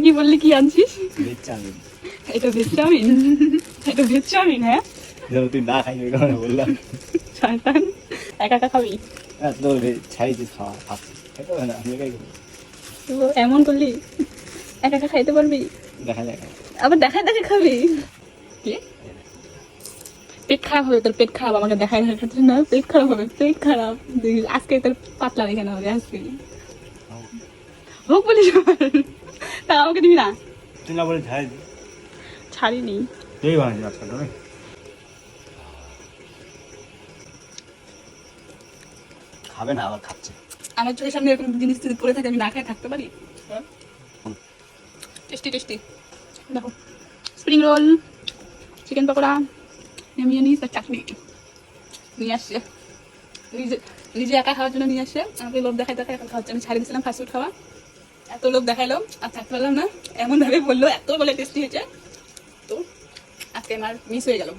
কি বললি, কি আনছিস? Veg chowmein. এটা ভেজ চাউমিন? এটা ভেজ চাউমিন? হ্যাঁ, যেন তুই না খাইনি কারণে বললাম। শয়তান, একা একা খাবি? হ্যাঁ, তোর ছাড়িয়েছিস খাওয়া, খাইতে হবে না, আমি একাই খাবো। তো এমন করলি, একা একা খাইতে পারবি? দেখা যাক। আবার দেখায় দেখে খাবি? কি পেট খারাপ হবে তোর? পেট খারাপ আমাকে দেখায় দেখে খাচ্ছিস না? পেট খারাপ হবে, পেট খারাপ। আজকে তোর পাতলা দেখে না হবে আজকে। হোক বলিস আবার। তা আমাকে দিবি না? তুই না বলে ছাড়াই দে। ছাড়িনি। তুই বানাচ্ছিস আজকাল তুমি। খাবে না, আবার খাচ্ছে। আমার চোখের সামনে এরকম জিনিস যদি পড়ে থাকে আমি না খেয়ে থাকতে পারি? Tasty tasty. দেখো, spring roll, chicken pakora, mayonnaise আর চাটনি নিয়ে আসছে। নিজে নিজে একা খাওয়ার জন্য নিয়ে আসছে, আমাকে লোভ দেখাই দেখায় এখন খাওয়াচ্ছে। আমি ছাড়িয়ে দিয়েছিলাম ফাস্টফুড খাওয়া, এত লোভ দেখাইলো আর থাকতে পারলাম না। এমন ভাবে বললো, এত বলে টেস্টি হয়েছে, তো আজকে আমার মিস হয়ে গেল।